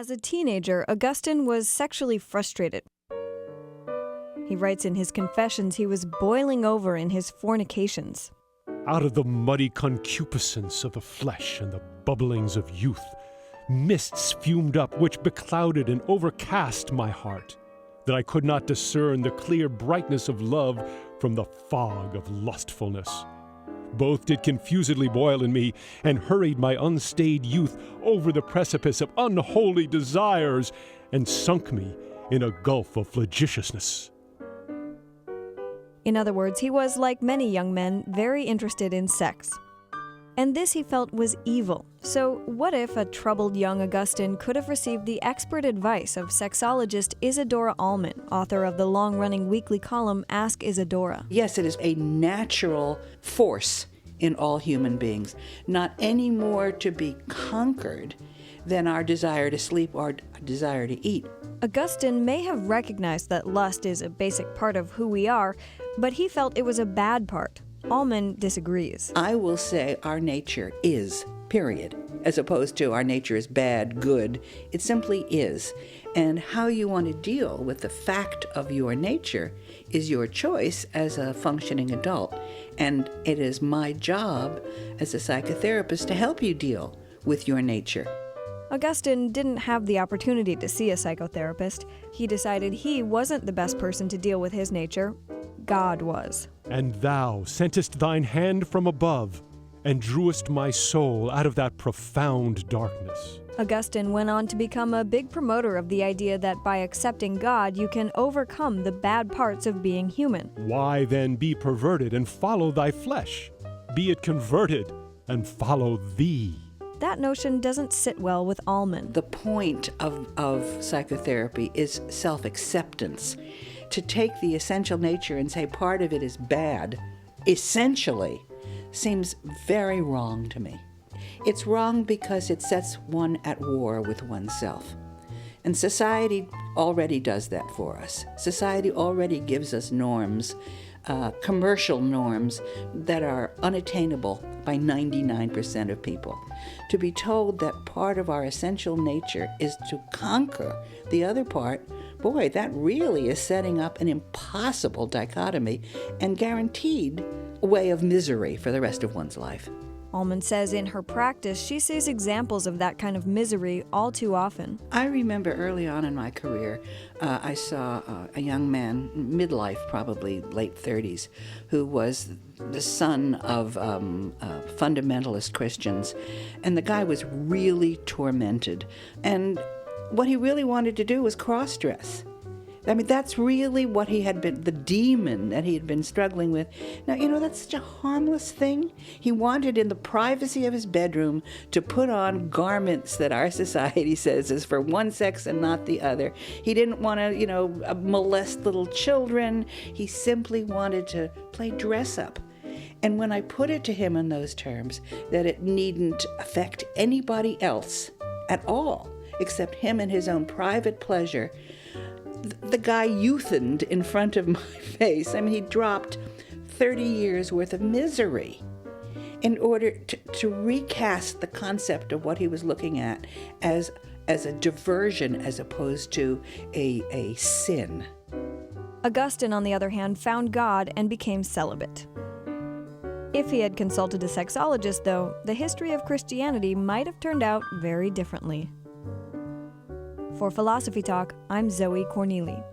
As a teenager, Augustine was sexually frustrated. He writes in his Confessions he was boiling over in his fornications. Out of the muddy concupiscence of the flesh and the bubblings of youth, mists fumed up which beclouded and overcast my heart, that I could not discern the clear brightness of love from the fog of lustfulness. Both did confusedly boil in me, and hurried my unstayed youth over the precipice of unholy desires, and sunk me in a gulf of flagitiousness. In other words, he was, like many young men, very interested in sex. And this he felt was evil. So what if a troubled young Augustine could have received the expert advice of sexologist Isadora Allman, author of the long-running weekly column Ask Isadora? Yes, it is a natural force in all human beings, not any more to be conquered than our desire to sleep or desire to eat. Augustine may have recognized that lust is a basic part of who we are, but he felt it was a bad part. Allman disagrees. I will say our nature is, period, as opposed to our nature is bad, good. It simply is. And how you want to deal with the fact of your nature is your choice as a functioning adult. And it is my job as a psychotherapist to help you deal with your nature. Augustine didn't have the opportunity to see a psychotherapist. He decided he wasn't the best person to deal with his nature. God was. And thou sentest thine hand from above, and drewest my soul out of that profound darkness. Augustine went on to become a big promoter of the idea that by accepting God, you can overcome the bad parts of being human. Why then be perverted and follow thy flesh? Be it converted and follow thee. That notion doesn't sit well with Allman. The point of psychotherapy is self-acceptance. To take the essential nature and say part of it is bad, essentially, seems very wrong to me. It's wrong because it sets one at war with oneself. And society already does that for us. Society already gives us norms, commercial norms that are unattainable by 99% of people. To be told that part of our essential nature is to conquer the other part, boy, that really is setting up an impossible dichotomy and guaranteed way of misery for the rest of one's life. Allman says in her practice, she sees examples of that kind of misery all too often. I remember early on in my career, I saw a young man, midlife, probably late 30s, who was the son of fundamentalist Christians. And the guy was really tormented. And what he really wanted to do was cross-dress. I mean, that's really what he had been, the demon that he had been struggling with. Now, that's such a harmless thing. He wanted in the privacy of his bedroom to put on garments that our society says is for one sex and not the other. He didn't want to, molest little children. He simply wanted to play dress up. And when I put it to him in those terms, that it needn't affect anybody else at all, except him and his own private pleasure, the guy youthened in front of my face. I mean, he dropped 30 years worth of misery in order to recast the concept of what he was looking at as a diversion as opposed to a sin. Augustine, on the other hand, found God and became celibate. If he had consulted a sexologist, though, the history of Christianity might have turned out very differently. For Philosophy Talk, I'm Zoe Corneli.